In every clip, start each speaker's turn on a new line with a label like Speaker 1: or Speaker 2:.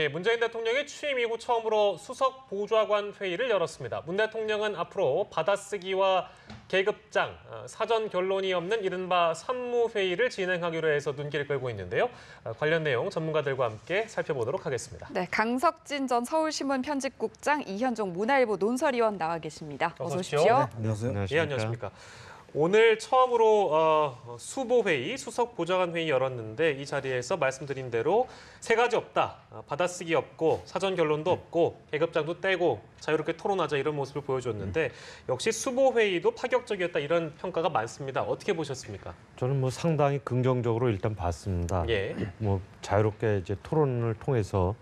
Speaker 1: 예, 문재인 대통령이 취임 이후 처음으로 수석 보좌관 회의를 열었습니다. 문 대통령은 앞으로 받아쓰기와 계급장, 사전 결론이 없는 이른바 산무회의를 진행하기로 해서 눈길을 끌고 있는데요. 관련 내용 전문가들과 함께 살펴보도록 하겠습니다.
Speaker 2: 네, 강석진 전 서울신문 편집국장, 이현종 문화일보 논설위원 나와 계십니다. 어서 오십시오.
Speaker 1: 네,
Speaker 3: 안녕하세요.
Speaker 1: 예, 안녕하십니까. 오늘 처음으로 수보회의, 수석보좌관 회의 열었는데 이 자리에서 말씀드린 대로 세 가지 없다. 받아쓰기 없고 사전 결론도 없고 계급장도 떼고 자유롭게 토론하자 이런 모습을 보여줬는데 역시 수보회의도 파격적이었다 이런 평가가 많습니다. 어떻게 보셨습니까?
Speaker 3: 저는 뭐 상당히 긍정적으로 일단 봤습니다.
Speaker 1: 예.
Speaker 3: 뭐 자유롭게 이제 토론을 통해서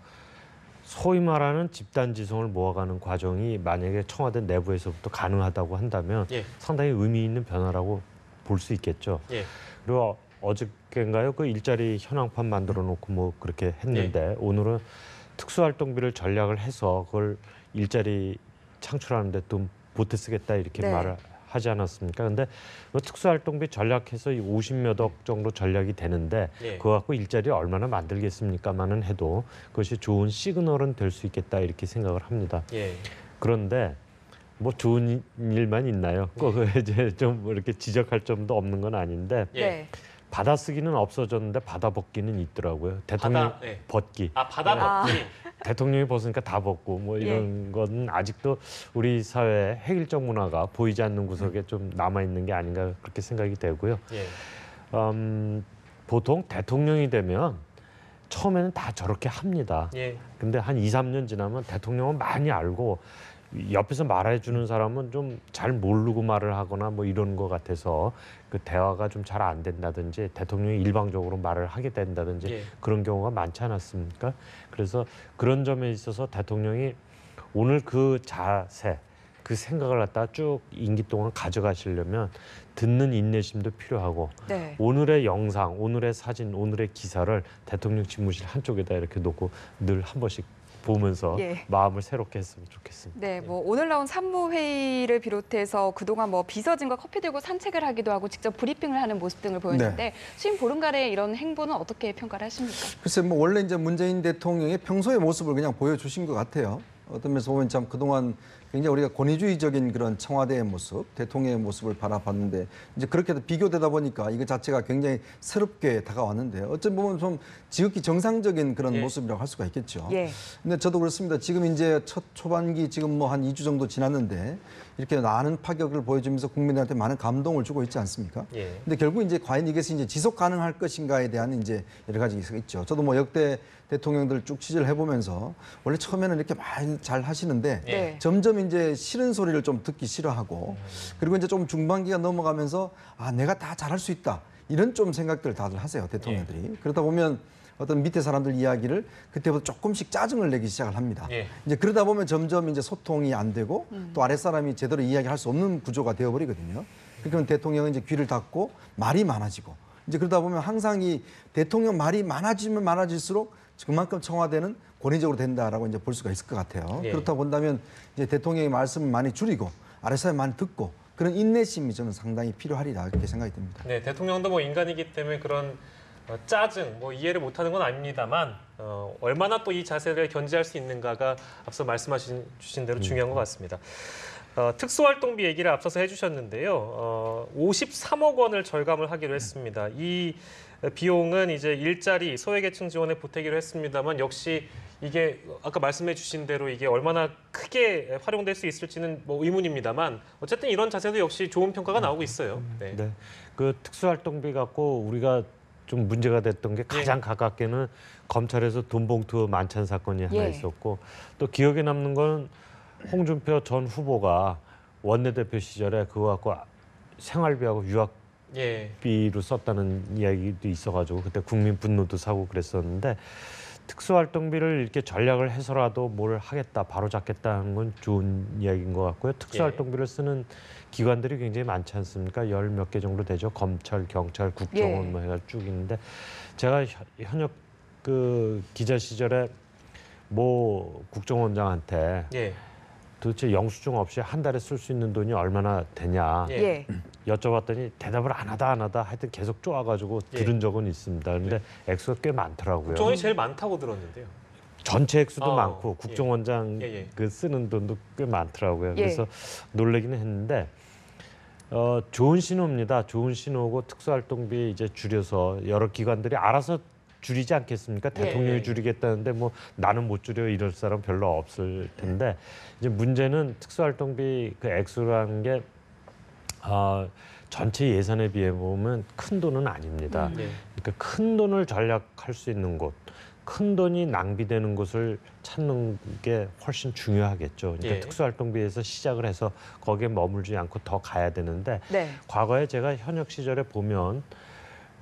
Speaker 3: 소위 말하는 집단 지성을 모아가는 과정이 만약에 청와대 내부에서부터 가능하다고 한다면
Speaker 1: 예.
Speaker 3: 상당히 의미 있는 변화라고 볼 수 있겠죠.
Speaker 1: 예.
Speaker 3: 그리고 어저께인가요? 그 일자리 현황판 만들어 놓고 뭐 그렇게 했는데 오늘은 특수활동비를 전략을 해서 그걸 일자리 창출하는 데 좀 보태 쓰겠다 이렇게
Speaker 2: 네.
Speaker 3: 말을 하지 않았습니까? 근데 뭐 특수활동비 전략해서 50몇 억 정도 전략이 되는데
Speaker 1: 예.
Speaker 3: 그거 갖고 일자리 얼마나 만들겠습니까만은 해도 그것이 좋은 시그널은 될 수 있겠다 이렇게 생각을 합니다.
Speaker 1: 예.
Speaker 3: 그런데 뭐 좋은 일만 있나요? 그 이제 좀 이렇게 지적할 점도 없는 건 아닌데
Speaker 1: 예.
Speaker 2: 네.
Speaker 3: 받아쓰기는 없어졌는데 받아벗기는 있더라고요. 대통령
Speaker 1: 예.
Speaker 3: 벗기.
Speaker 1: 받아먹기.
Speaker 3: 대통령이 벗으니까 다 벗고 뭐 이런 건 아직도 우리 사회의 획일적 문화가 보이지 않는 구석에 좀 남아 있는 게 아닌가 그렇게 생각이 되고요.
Speaker 1: 예.
Speaker 3: 보통 대통령이 되면 처음에는 다 저렇게 합니다.
Speaker 1: 예.
Speaker 3: 근데 한 2, 3년 지나면 대통령은 많이 알고 옆에서 말해주는 사람은 좀 잘 모르고 말을 하거나 뭐 이런 것 같아서 그 대화가 좀 잘 안 된다든지 대통령이 일방적으로 말을 하게 된다든지
Speaker 1: 예.
Speaker 3: 그런 경우가 많지 않았습니까? 그래서 그런 점에 있어서 대통령이 오늘 그 자세, 그 생각을 갖다가 쭉 임기 동안 가져가시려면 듣는 인내심도 필요하고
Speaker 2: 네.
Speaker 3: 오늘의 영상, 오늘의 사진, 오늘의 기사를 대통령 집무실 한쪽에다 이렇게 놓고 늘 한 번씩 보면서
Speaker 2: 예.
Speaker 3: 마음을 새롭게 했으면 좋겠습니다.
Speaker 2: 네, 뭐 오늘 나온 산무회의를 비롯해서 그동안 뭐 비서진과 커피 들고 산책을 하기도 하고 직접 브리핑을 하는 모습 등을 보였는데 취임 보름간의 이런 행보는 어떻게 평가를 하십니까?
Speaker 4: 글쎄 뭐 원래 이제 문재인 대통령의 평소의 모습을 그냥 보여주신 것 같아요. 어떤 면에서 보면 참 그동안 굉장히 우리가 권위주의적인 그런 청와대의 모습, 대통령의 모습을 바라봤는데 이제 그렇게 비교되다 보니까 이거 자체가 굉장히 새롭게 다가왔는데 어찌 보면 좀 지극히 정상적인 그런 모습이라고 할 수가 있겠죠.
Speaker 2: 예.
Speaker 4: 근데 저도 그렇습니다. 지금 이제 첫 초반기 지금 뭐 한 2주 정도 지났는데 이렇게 많은 파격을 보여주면서 국민들한테 많은 감동을 주고 있지 않습니까?
Speaker 1: 예.
Speaker 4: 근데 결국 이제 과연 이것이 이제 지속 가능할 것인가에 대한 이제 여러 가지 있죠. 저도 뭐 역대 대통령들 쭉 취재를 해보면서 원래 처음에는 이렇게 많이 잘 하시는데
Speaker 2: 네.
Speaker 4: 점점 이제 싫은 소리를 좀 듣기 싫어하고 그리고 이제 좀 중반기가 넘어가면서 아 내가 다 잘할 수 있다 이런 좀 생각들 다들 하세요 대통령들이. 그러다 보면 어떤 밑에 사람들 이야기를 그때부터 조금씩 짜증을 내기 시작을 합니다.
Speaker 1: 예.
Speaker 4: 이제 그러다 보면 점점 이제 소통이 안 되고 또 아랫사람이 제대로 이야기할 수 없는 구조가 되어버리거든요. 그러면 대통령은 이제 귀를 닫고 말이 많아지고 이제 그러다 보면 항상 이 대통령 말이 많아지면 많아질수록 그만큼 청와대는 권위적으로 된다라고 이제 볼 수가 있을 것 같아요.
Speaker 1: 예.
Speaker 4: 그렇다 본다면 이제 대통령의 말씀을 많이 줄이고 아랫사람이 많이 듣고 그런 인내심이 저는 상당히 필요하리라 이렇게 생각이 듭니다.
Speaker 1: 네, 대통령도 뭐 인간이기 때문에 그런 짜증, 뭐 이해를 못하는 건 아닙니다만 얼마나 또 이 자세를 견지할 수 있는가가 앞서 주신 대로 중요한 것 같습니다. 특수활동비 얘기를 앞서서 해주셨는데요. 53억 원을 절감을 하기로 했습니다. 이 비용은 이제 일자리, 소외계층 지원에 보태기로 했습니다만 역시 이게 아까 말씀해 주신 대로 이게 얼마나 크게 활용될 수 있을지는 뭐 의문입니다만 어쨌든 이런 자세도 역시 좋은 평가가 나오고 있어요. 네.
Speaker 3: 네. 그 특수활동비 갖고 우리가 좀 문제가 됐던 게 가장 가깝게는 검찰에서 돈봉투 만찬 사건이 하나 있었고 또 기억에 남는 건 홍준표 전 후보가 원내대표 시절에 그거 갖고 생활비하고 유학비로 썼다는 이야기도 있어가지고 그때 국민 분노도 사고 그랬었는데 특수활동비를 이렇게 전략을 해서라도 뭘 하겠다, 바로 잡겠다는 건 좋은 이야기인 것 같고요. 특수활동비를 쓰는 기관들이 굉장히 많지 않습니까? 열 몇 개 정도 되죠. 검찰, 경찰, 국정원 뭐 해가 쭉 있는데 제가 현역 그 기자 시절에 모 국정원장한테 도대체 영수증 없이 한 달에 쓸 수 있는 돈이 얼마나 되냐 여쭤봤더니 대답을 안 하다 하여튼 계속 쪼아가지고 들은 적은 있습니다. 그런데 액수가 꽤 많더라고요.
Speaker 1: 국정원이 제일 많다고 들었는데요.
Speaker 3: 전체 액수도
Speaker 1: 어,
Speaker 3: 많고 국정원장
Speaker 1: 예, 예.
Speaker 3: 그 쓰는 돈도 꽤 많더라고요.
Speaker 2: 예.
Speaker 3: 그래서 놀라기는 했는데 좋은 신호입니다. 좋은 신호고 특수활동비 이제 줄여서 여러 기관들이 알아서 줄이지 않겠습니까?
Speaker 1: 예,
Speaker 3: 대통령이
Speaker 1: 예.
Speaker 3: 줄이겠다는데 뭐 나는 못 줄여 이럴 사람 별로 없을 텐데 이제 문제는 특수활동비 그 액수라는 게 전체 예산에 비해 보면 큰 돈은 아닙니다.
Speaker 1: 예.
Speaker 3: 그러니까 큰 돈을 절약할 수 있는 곳, 큰 돈이 낭비되는 곳을 찾는 게 훨씬 중요하겠죠. 그러니까
Speaker 1: 예.
Speaker 3: 특수활동비에서 시작을 해서 거기에 머물지 않고 더 가야 되는데
Speaker 2: 네.
Speaker 3: 과거에 제가 현역 시절에 보면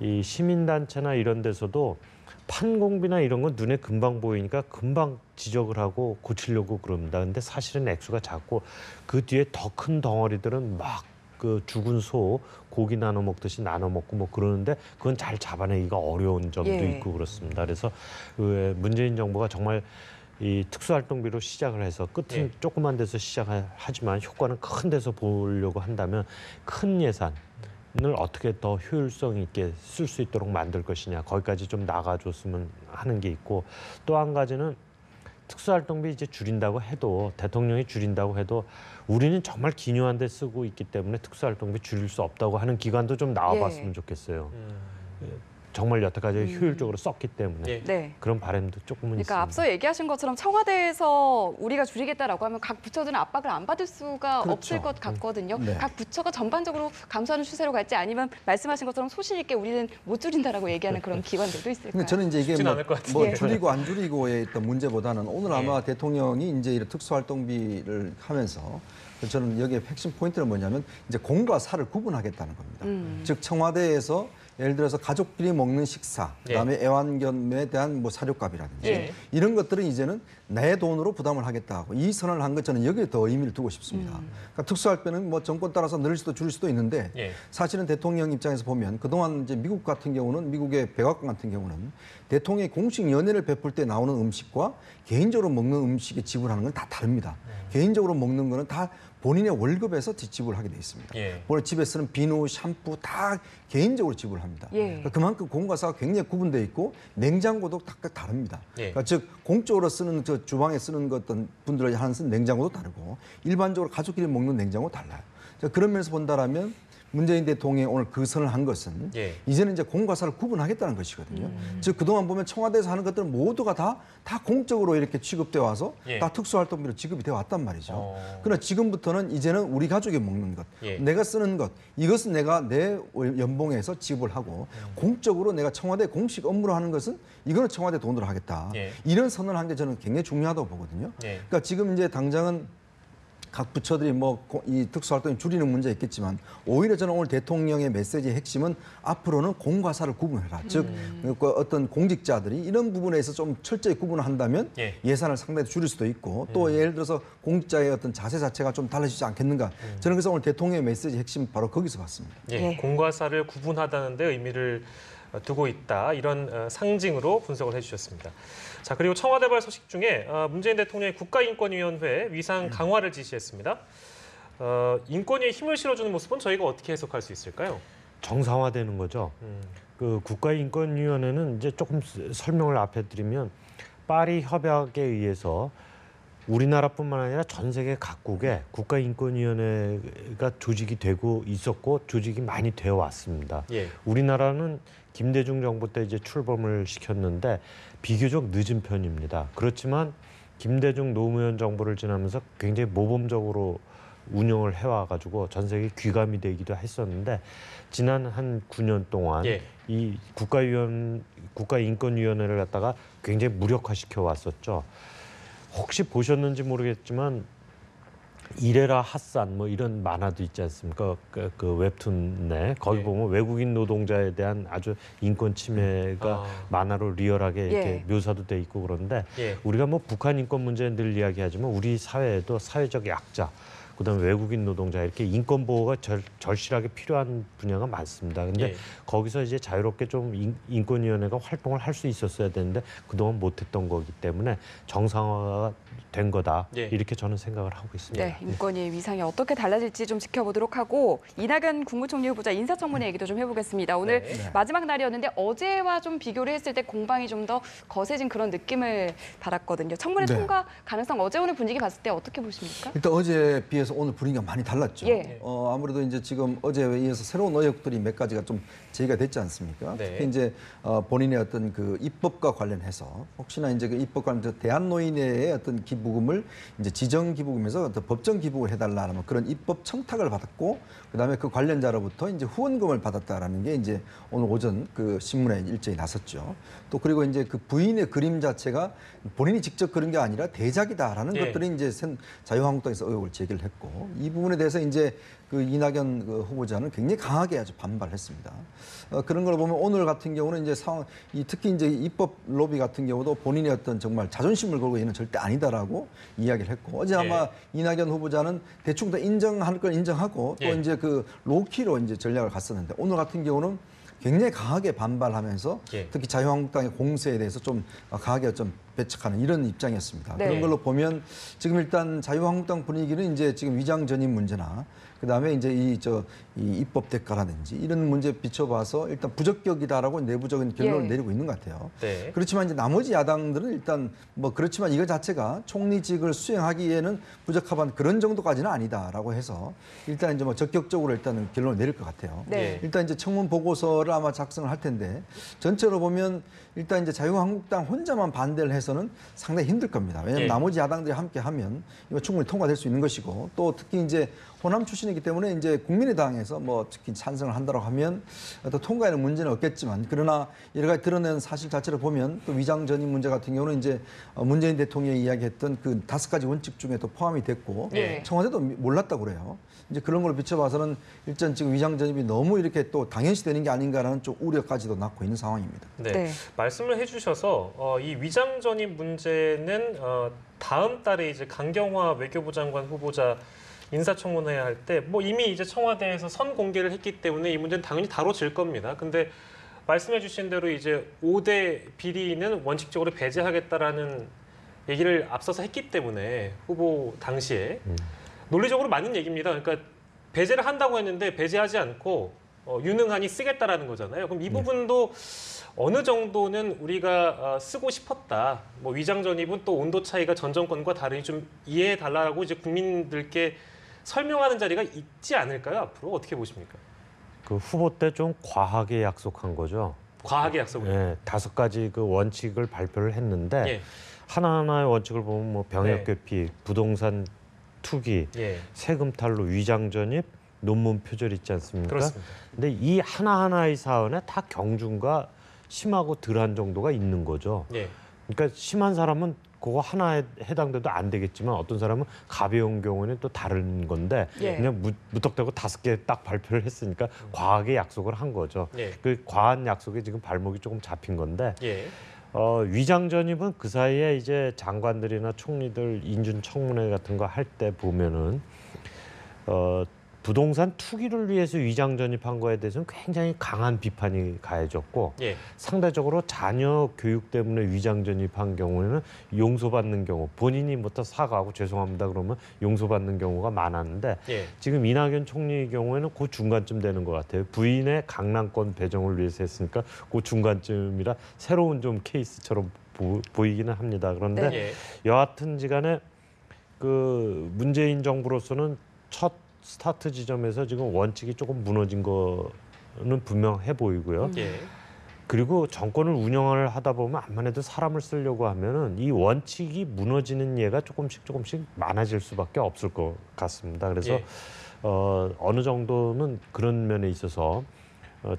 Speaker 3: 이 시민단체나 이런 데서도 판공비나 이런 건 눈에 금방 보이니까 금방 지적을 하고 고치려고 그럽니다. 근데 사실은 액수가 작고 그 뒤에 더 큰 덩어리들은 막 그 죽은 소 고기 나눠 먹듯이 나눠 먹고 뭐 그러는데 그건 잘 잡아내기가 어려운 점도
Speaker 2: 예.
Speaker 3: 있고 그렇습니다. 그래서 그 문재인 정부가 정말 이 특수활동비로 시작을 해서 끝은
Speaker 1: 예.
Speaker 3: 조그만 데서 시작하지만 효과는 큰 데서 보려고 한다면 큰 예산을 어떻게 더 효율성 있게 쓸 수 있도록 만들 것이냐 거기까지 좀 나가줬으면 하는 게 있고 또 한 가지는 특수활동비 이제 줄인다고 해도 대통령이 줄인다고 해도 우리는 정말 기묘한 데 쓰고 있기 때문에 특수활동비 줄일 수 없다고 하는 기관도 좀 나와봤으면
Speaker 2: 예.
Speaker 3: 좋겠어요. 정말 여태까지 효율적으로 썼기 때문에
Speaker 1: 예.
Speaker 2: 네.
Speaker 3: 그런 바람도 조금은
Speaker 2: 그러니까
Speaker 3: 있습니다.
Speaker 2: 앞서 얘기하신 것처럼 청와대에서 우리가 줄이겠다라고 하면 각 부처들은 압박을 안 받을 수가
Speaker 4: 그렇죠.
Speaker 2: 없을 것 같거든요.
Speaker 4: 네.
Speaker 2: 각 부처가 전반적으로 감소하는 추세로 갈지 아니면 말씀하신 것처럼 소신 있게 우리는 못 줄인다라고 얘기하는 그런 기관들도 있을까요?
Speaker 4: 근데 저는 이제 이게
Speaker 1: 쉽진
Speaker 4: 뭐,
Speaker 1: 않을 것 같은데.
Speaker 4: 뭐
Speaker 2: 예.
Speaker 4: 줄이고 안 줄이고의 어떤 문제보다는 오늘 아마
Speaker 1: 예.
Speaker 4: 대통령이 이제 이런 특수활동비를 하면서 저는 여기에 핵심 포인트는 뭐냐면 이제 공과 사를 구분하겠다는 겁니다. 즉 청와대에서 예를 들어서 가족끼리 먹는 식사, 그다음에 애완견에 대한 뭐 사료값이라든지
Speaker 1: 예.
Speaker 4: 이런 것들은 이제는 내 돈으로 부담을 하겠다고 이 선언을 한 것 저는 여기에 더 의미를 두고 싶습니다. 그러니까 특수활동비는 뭐 정권 따라서 늘릴 수도 줄일 수도 있는데
Speaker 1: 예.
Speaker 4: 사실은 대통령 입장에서 보면 그동안 이제 미국 같은 경우는 미국의 백악관 같은 경우는 대통령이 공식 연회를 베풀 때 나오는 음식과 개인적으로 먹는 음식에 지불하는 건 다 다릅니다. 개인적으로 먹는 거는 다 본인의 월급에서 지불하게 돼 있습니다.
Speaker 1: 예.
Speaker 4: 오늘 집에 쓰는 비누, 샴푸 다 개인적으로 지불합니다.
Speaker 2: 예.
Speaker 4: 그러니까 그만큼 공과 사가 굉장히 구분되어 있고 냉장고도 각각 다릅니다.
Speaker 1: 예.
Speaker 4: 그러니까 즉 공적으로 쓰는 저 주방에 쓰는 어떤 분들이 하는 냉장고도 다르고 일반적으로 가족끼리 먹는 냉장고 달라요. 자, 그런 면에서 본다라면 문재인 대통령이 오늘 그 선을 한 것은
Speaker 1: 예.
Speaker 4: 이제는 이제 공과 사를 구분하겠다는 것이거든요. 즉 그동안 보면 청와대에서 하는 것들은 모두가 다 공적으로 이렇게 취급돼 와서
Speaker 1: 예.
Speaker 4: 다 특수활동비로 지급이 돼 왔단 말이죠.
Speaker 1: 어.
Speaker 4: 그러나 지금부터는 이제는 우리 가족이 먹는 것,
Speaker 1: 예.
Speaker 4: 내가 쓰는 것, 이것은 내가 내 연봉에서 지불하고 공적으로 내가 청와대 공식 업무로 하는 것은 이거는 청와대 돈으로 하겠다.
Speaker 1: 예.
Speaker 4: 이런 선언을 한 게 저는 굉장히 중요하다고 보거든요.
Speaker 1: 예.
Speaker 4: 그러니까 지금 이제 당장은 각 부처들이 뭐 이 특수활동이 줄이는 문제 있겠지만 오히려 저는 오늘 대통령의 메시지의 핵심은 앞으로는 공과 사를 구분해라. 즉 그 어떤 공직자들이 이런 부분에서 좀 철저히 구분을 한다면
Speaker 1: 예.
Speaker 4: 예산을 상당히 줄일 수도 있고 또 예를 들어서 공직자의 어떤 자세 자체가 좀 달라지지 않겠는가. 저는 그래서 오늘 대통령의 메시지 핵심 바로 거기서 봤습니다.
Speaker 1: 예.
Speaker 2: 예.
Speaker 1: 공과 사를 구분하다는 데 의미를 두고 있다. 이런 상징으로 분석을 해주셨습니다. 자, 그리고 청와대발 소식 중에 문재인 대통령이 국가인권위원회 위상 강화를 지시했습니다. 인권위에 힘을 실어주는 모습은 저희가 어떻게 해석할 수 있을까요?
Speaker 3: 정상화되는 거죠. 그 국가인권위원회는 이제 조금 설명을 앞에 드리면 파리 협약에 의해서 우리나라뿐만 아니라 전 세계 각국에 국가인권위원회가 조직이 되고 있었고 조직이 많이 되어 왔습니다.
Speaker 1: 예.
Speaker 3: 우리나라는 김대중 정부 때 이제 출범을 시켰는데 비교적 늦은 편입니다. 그렇지만 김대중 노무현 정부를 지나면서 굉장히 모범적으로 운영을 해와가지고 전 세계 귀감이 되기도 했었는데 지난 한 9년 동안
Speaker 1: 예.
Speaker 3: 이 국가인권위원회를 갖다가 굉장히 무력화시켜 왔었죠. 혹시 보셨는지 모르겠지만 이래라 핫산 뭐 이런 만화도 있지 않습니까? 그 웹툰 내 거기
Speaker 1: 예.
Speaker 3: 보면 외국인 노동자에 대한 아주 인권 침해가 만화로 리얼하게 이렇게
Speaker 2: 예.
Speaker 3: 묘사도 돼 있고 그런데
Speaker 1: 예.
Speaker 3: 우리가 뭐 북한 인권 문제 늘 이야기하지만 우리 사회에도 사회적 약자 그다음에 외국인 노동자 이렇게 인권 보호가 절실하게 필요한 분야가 많습니다. 근데
Speaker 1: 예.
Speaker 3: 거기서 이제 자유롭게 좀 인권위원회가 활동을 할 수 있었어야 되는데 그동안 못했던 거기 때문에 정상화가 된 거다.
Speaker 1: 예.
Speaker 3: 이렇게 저는 생각을 하고 있습니다.
Speaker 2: 네, 인권위의 위상이 어떻게 달라질지 좀 지켜보도록 하고 이낙연 국무총리 후보자 인사청문회 얘기도 좀 해보겠습니다. 오늘
Speaker 1: 네.
Speaker 2: 마지막 날이었는데 어제와 좀 비교를 했을 때 공방이 좀 더 거세진 그런 느낌을 받았거든요. 청문회
Speaker 4: 네.
Speaker 2: 통과 가능성 어제 오늘 분위기 봤을 때 어떻게 보십니까?
Speaker 4: 일단 어제에 비해서 오늘 분위기가 많이 달랐죠.
Speaker 2: 예.
Speaker 4: 아무래도 이제 지금 어제에 이어서 새로운 의혹들이 몇 가지가 좀 제기가 됐지 않습니까?
Speaker 1: 네.
Speaker 4: 특히 이제 본인의 어떤 그 입법과 관련해서 혹시나 이제 그 입법 관련해서 대한노인회의 어떤 기부금을 이제 지정 기부금에서 어떤 법정 기부를 해달라는 그런 입법 청탁을 받았고 그다음에 그 관련자로부터 이제 후원금을 받았다라는 게 이제 오늘 오전 그 신문에 일제히 나섰죠. 또 그리고 이제 그 부인의 그림 자체가 본인이 직접 그린 게 아니라 대작이다라는
Speaker 1: 예.
Speaker 4: 것들이 이제 자유한국당에서 의혹을 제기를 했고 이 부분에 대해서 이제 그 이낙연 그 후보자는 굉장히 강하게 아주 반발했습니다. 그런 걸 보면 오늘 같은 경우는 이제 특히 이제 입법 로비 같은 경우도 본인의 어떤 정말 자존심을 걸고 얘는 절대 아니다라고 이야기를 했고 어제 아마 이낙연 후보자는 대충 다 인정할 걸 인정하고 또
Speaker 1: 예.
Speaker 4: 이제 그 로키로 이제 전략을 갔었는데 오늘 같은 경우는 굉장히 강하게 반발하면서
Speaker 1: 예.
Speaker 4: 특히 자유한국당의 공세에 대해서 좀 강하게 좀 배척하는 이런 입장이었습니다.
Speaker 2: 네.
Speaker 4: 그런 걸로 보면 지금 일단 자유한국당 분위기는 이제 지금 위장 전입 문제나 그다음에 이제 이 입법 대가라든지 이런 문제 비춰봐서 일단 부적격이다라고 내부적인 결론을
Speaker 2: 예.
Speaker 4: 내리고 있는 것 같아요.
Speaker 1: 네.
Speaker 4: 그렇지만 이제 나머지 야당들은 일단 뭐 그렇지만 이거 자체가 총리직을 수행하기에는 부적합한 그런 정도까지는 아니다라고 해서 일단 이제 뭐 적격적으로 일단은 결론을 내릴 것 같아요.
Speaker 2: 네.
Speaker 4: 일단 이제 청문 보고서를 아마 작성을 할 텐데 전체로 보면 일단 이제 자유한국당 혼자만 반대를 해서는 상당히 힘들 겁니다. 왜냐하면
Speaker 1: 예.
Speaker 4: 나머지 야당들이 함께 하면 이거 충분히 통과될 수 있는 것이고 또 특히 이제 호남 출신이기 때문에 이제 국민의당에서 뭐 특히 찬성을 한다고 하면 또 통과에는 문제는 없겠지만 그러나 여러 가지 드러낸 사실 자체를 보면 또 위장 전입 문제 같은 경우는 이제 문재인 대통령이 이야기했던 그 5가지 원칙 중에 또 포함이 됐고
Speaker 1: 예.
Speaker 4: 청와대도 몰랐다고 그래요. 이제 그런 걸 비춰봐서는 일단 지금 위장 전입이 너무 이렇게 또 당연시 되는 게 아닌가라는 좀 우려까지도 낳고 있는 상황입니다.
Speaker 1: 네.
Speaker 2: 네.
Speaker 1: 말씀을 해주셔서 이 위장 전입 문제는 다음 달에 이제 강경화 외교부 장관 후보자 인사청문회 할 때 뭐 이미 이제 청와대에서 선 공개를 했기 때문에 이 문제는 당연히 다뤄질 겁니다. 근데 말씀해주신 대로 이제 5대 비리는 원칙적으로 배제하겠다라는 얘기를 앞서서 했기 때문에 후보 당시에 논리적으로 맞는 얘기입니다. 그러니까 배제를 한다고 했는데 배제하지 않고 유능하니 쓰겠다라는 거잖아요. 그럼 이 부분도 어느 정도는 우리가 쓰고 싶었다. 뭐 위장 전입은 또 온도 차이가 전 정권과 다르니 좀 이해해 달라고 이제 국민들께 설명하는 자리가 있지 않을까요? 앞으로 어떻게 보십니까?
Speaker 3: 그 후보 때 좀 과하게 약속한 거죠.
Speaker 1: 과하게 약속을.
Speaker 3: 예, 5가지 그 원칙을 발표를 했는데
Speaker 1: 예.
Speaker 3: 하나하나의 원칙을 보면 뭐 병역 괴피, 부동산 투기,
Speaker 1: 예.
Speaker 3: 세금 탈루, 위장 전입, 논문 표절 있지 않습니까?
Speaker 1: 그렇습니다.
Speaker 3: 근데 이 하나하나의 사안에 다 경중과 심하고 덜한 정도가 있는 거죠.
Speaker 1: 예.
Speaker 3: 그러니까 심한 사람은 그거 하나에 해당돼도 안 되겠지만 어떤 사람은 가벼운 경우에는 또 다른 건데
Speaker 2: 예.
Speaker 3: 그냥 무턱대고 5개 딱 발표를 했으니까 과하게 약속을 한 거죠.
Speaker 1: 예.
Speaker 3: 그 과한 약속에 지금 발목이 조금 잡힌 건데
Speaker 1: 예.
Speaker 3: 위장 전입은 그 사이에 이제 장관들이나 총리들 인준 청문회 같은 거 할 때 보면은 부동산 투기를 위해서 위장 전입한 거에 대해서는 굉장히 강한 비판이 가해졌고
Speaker 1: 예.
Speaker 3: 상대적으로 자녀 교육 때문에 위장 전입한 경우에는 용서받는 경우 본인이 부터 사과하고 죄송합니다 그러면 용서받는 경우가 많았는데
Speaker 1: 예. 지금
Speaker 3: 지금 이낙연 총리의 경우에는 그 중간쯤 되는 것 같아요. 부인의 강남권 배정을 위해서 했으니까 그 중간쯤이라 새로운 좀 케이스처럼 보이기는 합니다. 그런데
Speaker 1: 예.
Speaker 3: 여하튼지간에 그 문재인 정부로서는 첫 스타트 지점에서 지금 원칙이 조금 무너진 거는 분명해 보이고요.
Speaker 1: 예.
Speaker 3: 그리고 정권을 운영을 하다 보면 암만 해도 사람을 쓰려고 하면은 이 원칙이 무너지는 예가 조금씩 많아질 수밖에 없을 것 같습니다. 그래서
Speaker 1: 예.
Speaker 3: 어느 정도는 그런 면에 있어서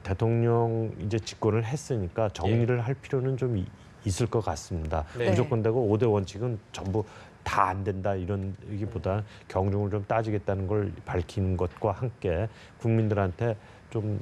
Speaker 3: 대통령 이제 집권을 했으니까 정리를 할 필요는 좀 있을 것 같습니다.
Speaker 1: 네.
Speaker 3: 무조건 되고 5대 원칙은 전부 다 안 된다 이런 얘기보다 경중을 좀 따지겠다는 걸 밝히는 것과 함께 국민들한테 좀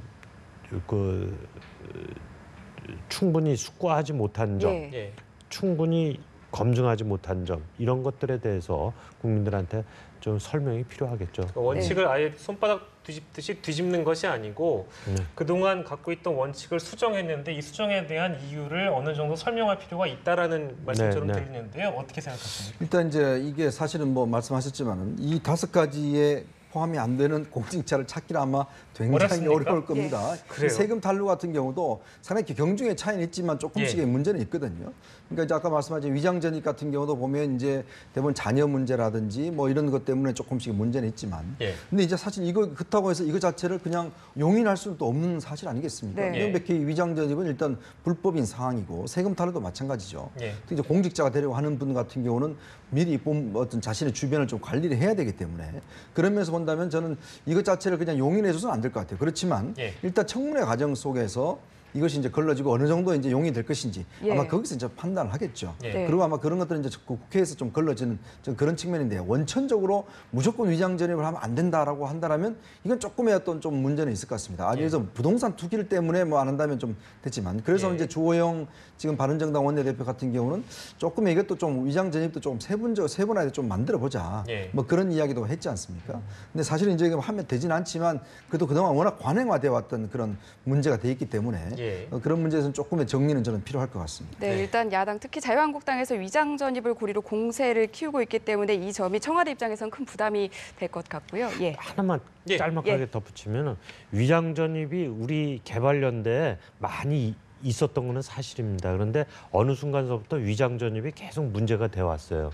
Speaker 3: 충분히 숙고하지 못한 점,
Speaker 2: 예.
Speaker 1: 예.
Speaker 3: 충분히 검증하지 못한 점 이런 것들에 대해서 국민들한테 좀 설명이 필요하겠죠.
Speaker 1: 원칙을 아예 손바닥 뒤집듯이 뒤집는 것이 아니고 그동안 갖고 있던 원칙을 수정했는데 이 수정에 대한 이유를 어느 정도 설명할 필요가 있다라는 말씀처럼 들리는데요. 어떻게 생각하십니까?
Speaker 4: 일단 이제 이게 사실은 뭐 말씀하셨지만은 이 5가지에 포함이 안 되는 공직자를 찾기는 아마 굉장히
Speaker 1: 어렵습니까?
Speaker 4: 어려울 겁니다.
Speaker 1: 그래요?
Speaker 4: 세금 탄로 같은 경우도 상당히 경중의 차이는 있지만 조금씩의 문제는 있거든요. 그러니까 이제 아까 말씀하신 위장전입 같은 경우도 보면 이제 대부분 자녀 문제라든지 뭐 이런 것 때문에 조금씩 문제는 있지만, 근데 이제 사실 이거 그렇다고 해서 이거 자체를 그냥 용인할 수는 또 없는 사실 아니겠습니까?
Speaker 2: 네.
Speaker 4: 명백히 위장전입은 일단 불법인 상황이고 세금 탄로도 마찬가지죠. 특히 이제 공직자가 되려고 하는 분 같은 경우는 미리 어떤 자신의 주변을 좀 관리를 해야 되기 때문에 그런 면에서 본다면 저는 이것 자체를 그냥 용인해줘서는 안 될 것 같아요. 그렇지만 일단 청문회 과정 속에서 이것이 이제 걸러지고 어느 정도 이제 용이 될 것인지 아마 거기서 이제 판단을 하겠죠. 그리고 아마 그런 것들은 이제 국회에서 좀 걸러지는 그런 측면인데요. 원천적으로 무조건 위장 전입을 하면 안 된다라고 한다라면 이건 조금의 어떤 좀 문제는 있을 것 같습니다. 그래서 부동산 투기를 때문에 뭐 안 한다면 좀 됐지만 그래서 이제 주호영 지금 바른정당 원내대표 같은 경우는 조금 이것도 좀 위장 전입도 좀 세분화해서 좀 만들어 보자. 뭐 그런 이야기도 했지 않습니까? 근데 사실은 이제 하면 되진 않지만 그래도 그동안 워낙 관행화되어 왔던 그런 문제가 돼 있기 때문에 그런 문제에서는 조금의 정리는 저는 필요할 것 같습니다.
Speaker 2: 네, 일단 야당 특히 자유한국당에서 위장 전입을 고리로 공세를 키우고 있기 때문에 이 점이 청와대 입장에서는 큰 부담이 될 것 같고요.
Speaker 3: 하나만 짤막하게 덧붙이면 위장 전입이 우리 개발연대에 많이 있었던 거는 사실입니다. 그런데 어느 순간서부터 위장 전입이 계속 문제가 돼 왔어요.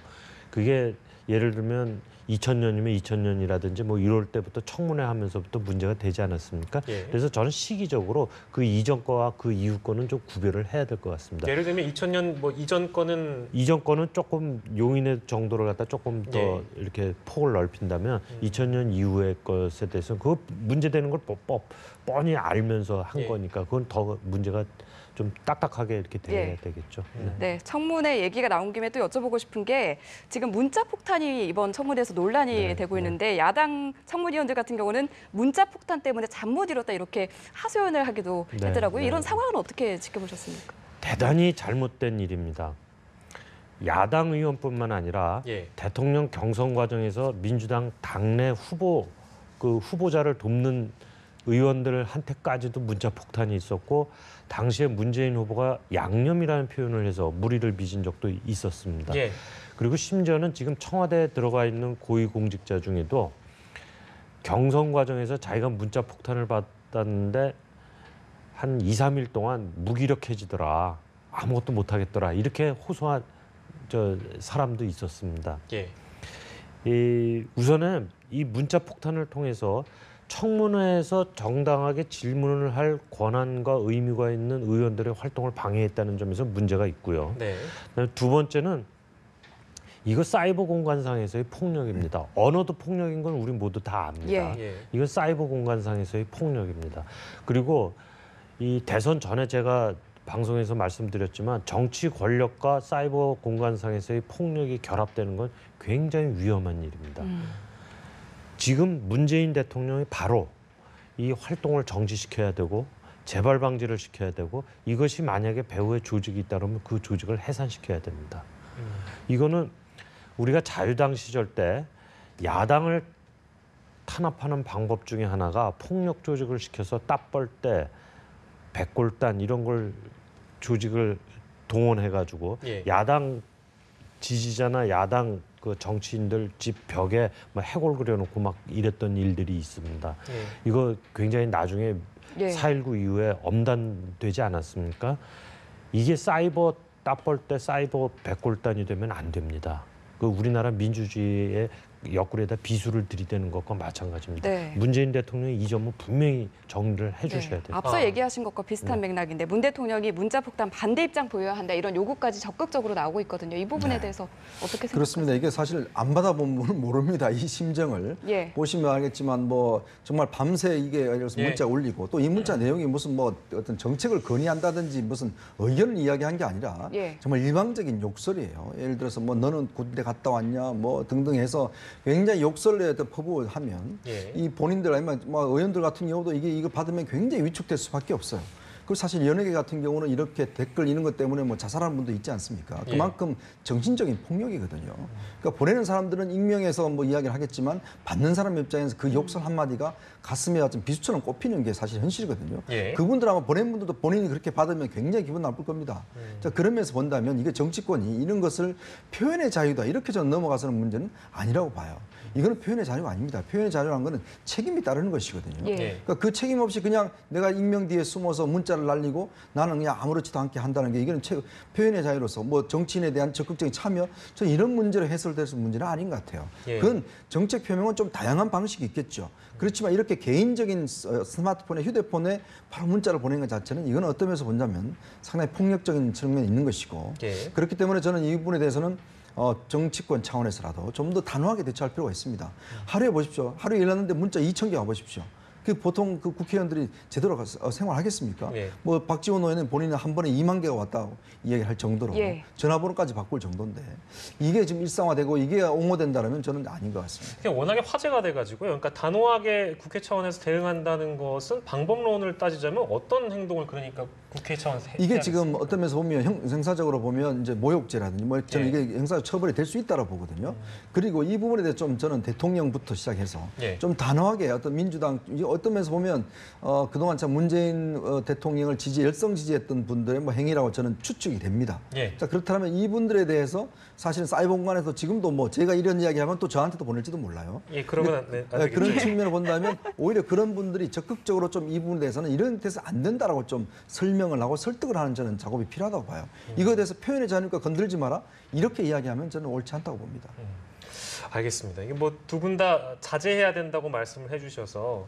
Speaker 3: 그게 예를 들면 2000년이면 2000년이라든지 뭐 이럴 때부터 청문회 하면서부터 문제가 되지 않았습니까? 그래서 저는 시기적으로 그 이전 거와 그 이후 거는 좀 구별을 해야 될 것 같습니다.
Speaker 1: 예를 들면 2000년 뭐 이전 거는
Speaker 3: 조금 용인의 정도를 갖다 조금 더 이렇게 폭을 넓힌다면 2000년 이후의 것에 대해서는 그 문제되는 걸 뻔히 알면서 한 거니까 그건 더 문제가 좀 딱딱하게 이렇게 돼야 되겠죠.
Speaker 2: 네, 청문회 얘기가 나온 김에 또 여쭤보고 싶은 게 지금 문자 폭탄이 이번 청문회에서 논란이 되고 있는데 야당 청문위원들 같은 경우는 문자 폭탄 때문에 잠 못 이뤘다 이렇게 하소연을 하기도 했더라고요. 이런 상황은 어떻게 지켜보셨습니까?
Speaker 3: 대단히 잘못된 일입니다. 야당 의원뿐만 아니라 대통령 경선 과정에서 민주당 당내 후보자를 돕는 의원들한테까지도 문자 폭탄이 있었고 당시에 문재인 후보가 양념이라는 표현을 해서 물의를 빚은 적도 있었습니다. 그리고 심지어는 지금 청와대에 들어가 있는 고위공직자 중에도 경선 과정에서 자기가 문자 폭탄을 받았는데 한 2, 3일 동안 무기력해지더라. 아무것도 못하겠더라. 이렇게 호소한 사람도 있었습니다. 우선은 이 문자 폭탄을 통해서 청문회에서 정당하게 질문을 할 권한과 의무가 있는 의원들의 활동을 방해했다는 점에서 문제가 있고요. 두 번째는 이거 사이버 공간상에서의 폭력입니다. 언어도 폭력인 건 우리 모두 다 압니다. 이건 사이버 공간상에서의 폭력입니다. 그리고 이 대선 전에 제가 방송에서 말씀드렸지만 정치 권력과 사이버 공간상에서의 폭력이 결합되는 건 굉장히 위험한 일입니다. 지금 문재인 대통령이 바로 이 활동을 정지시켜야 되고 재발 방지를 시켜야 되고 이것이 만약에 배후에 조직이 있다면 그 조직을 해산시켜야 됩니다. 이거는 우리가 자유당 시절 때 야당을 탄압하는 방법 중에 하나가 폭력 조직을 시켜서 따뻘대, 백골단 이런 걸 조직을 동원해가지고 야당 지지자나 야당 그 정치인들 집 벽에 막 해골 그려놓고 막 이랬던 일들이 있습니다. 이거 굉장히 나중에 4.19 이후에 엄단되지 않았습니까? 이게 사이버 따뻘대, 사이버 백골단이 되면 안 됩니다. 그 우리나라 민주주의의 옆구리에다 비수를 들이대는 것과 마찬가지입니다. 문재인 대통령이 이 점은 분명히 정리를 해주셔야 돼요.
Speaker 2: 앞서 얘기하신 것과 비슷한 맥락인데 문 대통령이 문자 폭탄 반대 입장 보여야 한다 이런 요구까지 적극적으로 나오고 있거든요. 이 부분에 대해서 어떻게 생각하세요?
Speaker 4: 그렇습니다. 이게 사실 안 받아보면 모릅니다. 이 심정을 보시면 알겠지만 뭐 정말 밤새 이게 예를 들어서 문자 올리고 또 이 문자 내용이 무슨 뭐 어떤 정책을 건의한다든지 무슨 의견을 이야기한 게 아니라 정말 일방적인 욕설이에요. 예를 들어서 뭐 너는 군대 갔다 왔냐 뭐 등등 해서 굉장히 욕설에 퍼부어하면 이 본인들 아니면 뭐 의원들 같은 경우도 이거 받으면 굉장히 위축될 수밖에 없어요. 그리고 사실 연예계 같은 경우는 이렇게 댓글 이런 것 때문에 뭐 자살하는 분도 있지 않습니까? 그만큼 정신적인 폭력이거든요. 그러니까 보내는 사람들은 익명에서 뭐 이야기를 하겠지만 받는 사람 입장에서 그 욕설 한마디가 가슴에 어떤 비수처럼 꼽히는 게 사실 현실이거든요. 그분들 아마 보낸 분들도 본인이 그렇게 받으면 굉장히 기분 나쁠 겁니다. 자, 그러면서 본다면 이게 정치권이 이런 것을 표현의 자유다 이렇게 저는 넘어가서는 문제는 아니라고 봐요. 이거는 표현의 자유가 아닙니다. 표현의 자유라는 거는 책임이 따르는 것이거든요. 그러니까 그 책임 없이 그냥 내가 익명 뒤에 숨어서 문자를 날리고 나는 그냥 아무렇지도 않게 한다는 게 이거는 표현의 자유로서 뭐 정치인에 대한 적극적인 참여 저는 이런 문제로 해설될 수 있는 문제는 아닌 것 같아요. 그건 정책 표명은 좀 다양한 방식이 있겠죠. 그렇지만 이렇게 개인적인 스마트폰에 휴대폰에 바로 문자를 보내는 것 자체는 이건 어떤 면에서 본다면 상당히 폭력적인 측면이 있는 것이고 그렇기 때문에 저는 이 부분에 대해서는 정치권 차원에서라도 좀 더 단호하게 대처할 필요가 있습니다. 하루에 보십시오. 하루에 일하는데 문자 2,000개 와보십시오. 그 보통 그 국회의원들이 제대로 생활하겠습니까? 뭐 박지원 의원은 본인은 한 번에 2만 개가 왔다고 이야기할 정도로 전화번호까지 바꿀 정도인데 이게 지금 일상화되고 이게 옹호된다면 저는 아닌 것 같습니다.
Speaker 1: 그게 워낙에 화제가 돼가지고요. 그러니까 단호하게 국회 차원에서 대응한다는 것은 방법론을 따지자면 어떤 행동을 그러니까 국회 차원에서
Speaker 4: 이게 지금 어떤 면에서 보면 형사적으로 보면 이제 모욕죄라든지 뭐 저는 이게 형사적 처벌이 될 수 있다고 보거든요. 그리고 이 부분에 대해서 좀 저는 대통령부터 시작해서 좀 단호하게 어떤 민주당 어떤 면에서 보면 그동안 참 문재인 대통령을 열성 지지했던 분들의 뭐 행위라고 저는 추측이 됩니다. 자, 그렇다면 이분들에 대해서 사실은 사이버 공간에서 지금도 뭐 제가 이런 이야기하면 또 저한테도 보낼지도 몰라요.
Speaker 1: 그러면
Speaker 4: 그런 측면을 본다면 오히려 그런 분들이 적극적으로 좀 이 부분에 대해서는 이런 데서 안 된다라고 좀 설명을 하고 설득을 하는 저는 작업이 필요하다고 봐요. 이거에 대해서 표현의 자유니까 건들지 마라 이렇게 이야기하면 저는 옳지 않다고 봅니다.
Speaker 1: 알겠습니다. 이게 뭐 두 분 다 자제해야 된다고 말씀을 해주셔서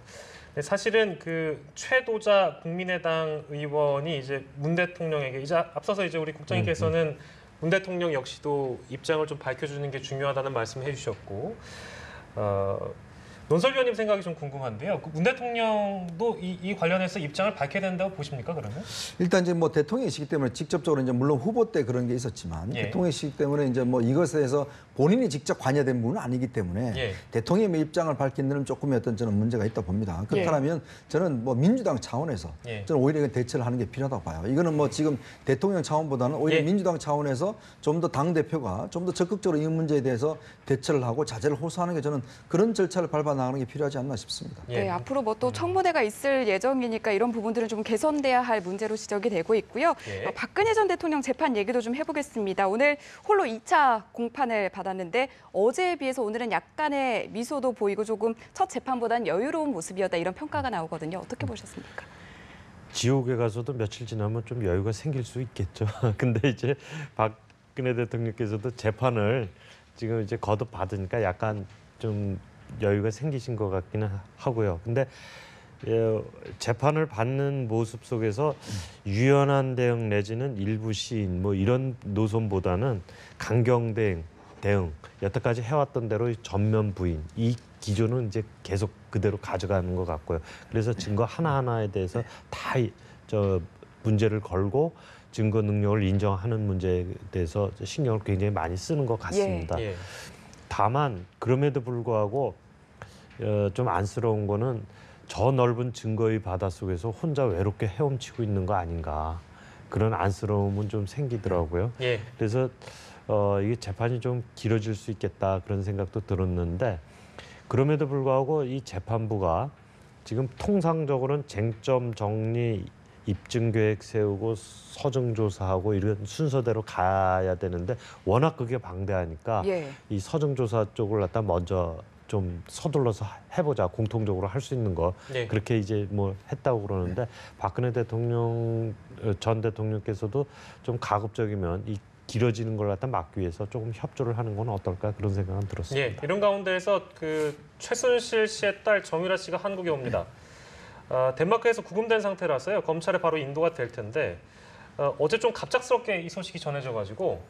Speaker 1: 사실은 그 최도자 국민의당 의원이 이제 문 대통령에게 이제 앞서서 이제 우리 국장님께서는 문 대통령 역시도 입장을 좀 밝혀주는 게 중요하다는 말씀을 해주셨고 논설위원님 생각이 좀 궁금한데요. 문 대통령도 이 관련해서 입장을 밝혀야 된다고 보십니까, 그러면?
Speaker 4: 일단 이제 뭐 대통령이시기 때문에 직접적으로 이제 물론 후보 때 그런 게 있었지만 대통령이시기 때문에 이제 뭐 이것에 대해서 본인이 직접 관여된 부분은 아니기 때문에 대통령의 입장을 밝힌 데는 조금의 어떤 저는 문제가 있다 봅니다. 그렇다면 저는 뭐 민주당 차원에서 저는 오히려 대처를 하는 게 필요하다고 봐요. 이거는 뭐 지금 대통령 차원보다는 오히려 민주당 차원에서 좀 더 당 대표가 좀 더 적극적으로 이 문제에 대해서 대처를 하고 자제를 호소하는 게 저는 그런 절차를 밟아 나가는 게 필요하지 않나 싶습니다.
Speaker 2: 네, 앞으로 뭐 또 청문회가 있을 예정이니까 이런 부분들은 좀 개선돼야 할 문제로 지적이 되고 있고요. 박근혜 전 대통령 재판 얘기도 좀 해보겠습니다. 오늘 홀로 2차 공판을 받았는데 어제에 비해서 오늘은 약간의 미소도 보이고 조금 첫 재판보다는 여유로운 모습이었다 이런 평가가 나오거든요. 어떻게 보셨습니까?
Speaker 3: 지옥에 가서도 며칠 지나면 좀 여유가 생길 수 있겠죠. 근데 이제 박근혜 대통령께서도 재판을 지금 이제 거듭 받으니까 약간 좀 여유가 생기신 것 같기는 하고요. 근데 재판을 받는 모습 속에서 유연한 대응 내지는 일부 시인 뭐 이런 노선보다는 강경 대응 여태까지 해왔던 대로 전면 부인 이 기조는 이제 계속 그대로 가져가는 것 같고요. 그래서 증거 하나하나에 대해서 다 문제를 걸고 증거 능력을 인정하는 문제에 대해서 신경을 굉장히 많이 쓰는 것 같습니다. 다만 그럼에도 불구하고 좀 안쓰러운 거는 저 넓은 증거의 바닷속에서 혼자 외롭게 헤엄치고 있는 거 아닌가 그런 안쓰러움은 좀 생기더라고요. 그래서 이게 재판이 좀 길어질 수 있겠다 그런 생각도 들었는데 그럼에도 불구하고 이 재판부가 지금 통상적으로는 쟁점 정리 입증 계획 세우고 서증 조사하고 이런 순서대로 가야 되는데 워낙 그게 방대하니까 이 서증 조사 쪽을 갖다 먼저 좀 서둘러서 해보자 공통적으로 할 수 있는 거 그렇게 이제 뭐 했다고 그러는데 박근혜 대통령 전 대통령께서도 좀 가급적이면 이 길어지는 걸 갖다 막기 위해서 조금 협조를 하는 건 어떨까 그런 생각은 들었습니다.
Speaker 1: 이런 가운데에서 그 최순실 씨의 딸 정유라 씨가 한국에 옵니다. 덴마크에서 구금된 상태라서요. 검찰에 바로 인도가 될 텐데 어제 좀 갑작스럽게 이 소식이 전해져가지고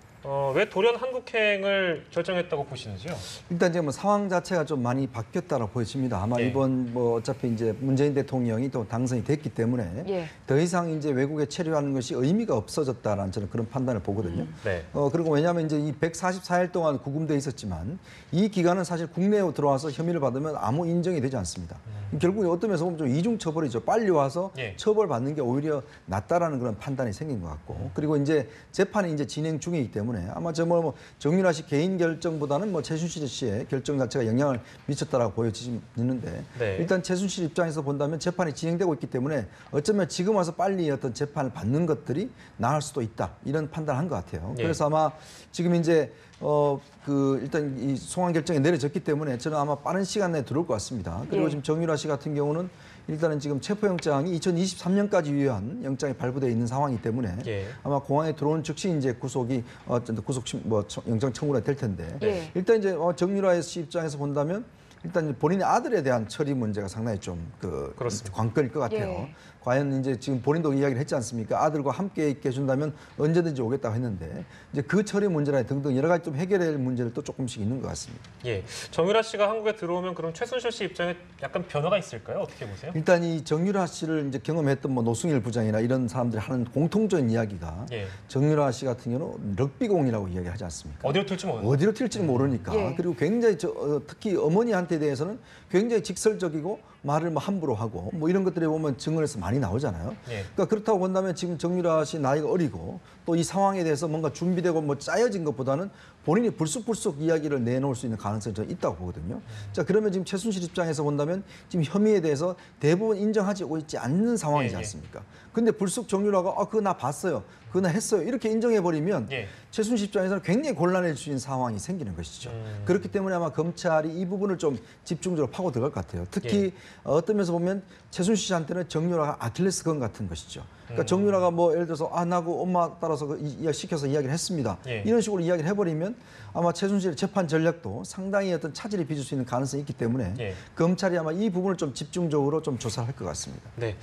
Speaker 1: 왜 돌연 한국행을 결정했다고 보시는지요?
Speaker 4: 일단 지금 상황 자체가 좀 많이 바뀌었다고 보여집니다. 아마
Speaker 1: 예.
Speaker 4: 이번 뭐 어차피 이제 문재인 대통령이 또 당선이 됐기 때문에
Speaker 2: 예.
Speaker 4: 더 이상 이제 외국에 체류하는 것이 의미가 없어졌다라는 저는 그런 판단을 보거든요.
Speaker 1: 네.
Speaker 4: 그리고 왜냐하면 이제 이 144일 동안 구금돼 있었지만 이 기간은 사실 국내에 들어와서 혐의를 받으면 아무 인정이 되지 않습니다. 결국 어떤 면에서 보면 좀 이중 처벌이죠. 빨리 와서
Speaker 1: 예.
Speaker 4: 처벌받는 게 오히려 낫다라는 그런 판단이 생긴 것 같고, 그리고 이제 재판이 이제 진행 중이기 때문에 아마 뭐 정유라 씨 개인 결정보다는 뭐 최순실 씨의 결정 자체가 영향을 미쳤다라고 보여지는데
Speaker 1: 네.
Speaker 4: 일단 최순실 입장에서 본다면 재판이 진행되고 있기 때문에 어쩌면 지금 와서 빨리 어떤 재판을 받는 것들이 나을 수도 있다 이런 판단을 한 것 같아요.
Speaker 1: 예.
Speaker 4: 그래서 아마 지금 이제 일단 이 송환 결정이 내려졌기 때문에 저는 아마 빠른 시간 내에 들어올 것 같습니다. 그리고
Speaker 2: 예.
Speaker 4: 지금 정유라 씨 같은 경우는 일단은 지금 체포영장이 2023년까지 유효한 영장이 발부되어 있는 상황이기 때문에
Speaker 1: 예.
Speaker 4: 아마 공항에 들어온 즉시 이제 구속 영장 청구가 될 텐데
Speaker 2: 예.
Speaker 4: 일단 이제 정유라 씨 입장에서 본다면 일단 본인의 아들에 대한 처리 문제가 상당히 좀
Speaker 1: 그렇습니다.
Speaker 4: 관건일 것 같아요.
Speaker 2: 예.
Speaker 4: 과연 이제 지금 본인도 이야기를 했지 않습니까? 아들과 함께 있게 해준다면 언제든지 오겠다고 했는데 이제 그 처리 문제나 등등 여러 가지 좀 해결할 문제를 또 조금씩 있는 것 같습니다.
Speaker 1: 예. 정유라 씨가 한국에 들어오면 그럼 최순실 씨 입장에 약간 변화가 있을까요? 어떻게 보세요?
Speaker 4: 일단 이 정유라 씨를 이제 경험했던 뭐 노승일 부장이나 이런 사람들이 하는 공통적인 이야기가
Speaker 1: 예.
Speaker 4: 정유라 씨 같은 경우는 럭비공이라고 이야기하지 않습니까?
Speaker 1: 어디로 튈지 모르는.
Speaker 4: 어디로 튈지 모르니까
Speaker 2: 예.
Speaker 4: 그리고 굉장히 특히 어머니한테 대해서는 굉장히 직설적이고 말을 뭐 함부로 하고 뭐 이런 것들에 보면 증언에서 많이 나오잖아요.
Speaker 1: 예.
Speaker 4: 그러니까 그렇다고 본다면 지금 정유라 씨 나이가 어리고 또 이 상황에 대해서 뭔가 준비되고 뭐 짜여진 것보다는 본인이 불쑥불쑥 이야기를 내놓을 수 있는 가능성이 저는 있다고 보거든요. 자, 그러면 지금 최순실 입장에서 본다면 지금 혐의에 대해서 대부분 인정하지 있지 않는 상황이지
Speaker 1: 예, 예.
Speaker 4: 않습니까? 근데 불쑥 정유라가 그거 나 봤어요. 그거 나 했어요. 이렇게 인정해버리면
Speaker 1: 예.
Speaker 4: 최순실 입장에서는 굉장히 곤란해질 수 있는 상황이 생기는 것이죠. 그렇기 때문에 아마 검찰이 이 부분을 좀 집중적으로 파고 들어갈 것 같아요. 특히 어떤 면에서 보면 최순실 씨한테는 정유라가 아킬레스건 같은 것이죠. 그러니까 정유라가 뭐 예를 들어서 나고 엄마 따라서 시켜서 이야기를 했습니다.
Speaker 1: 예.
Speaker 4: 이런 식으로 이야기를 해버리면 아마 최순실의 재판 전략도 상당히 어떤 차질이 빚을 수 있는 가능성이 있기 때문에
Speaker 1: 예.
Speaker 4: 검찰이 아마 이 부분을 좀 집중적으로 좀 조사할 것 같습니다.
Speaker 1: 네.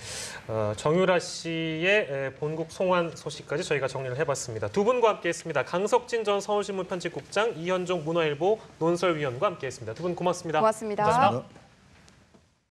Speaker 1: 정유라 씨의 본국 송환 소식까지 저희가 정리를 해봤습니다. 두 분과 함께했습니다. 강석진 전 서울신문 편집국장, 이현종 문화일보 논설위원과 함께했습니다. 두 분 고맙습니다.
Speaker 2: 고맙습니다.
Speaker 1: 고맙습니다.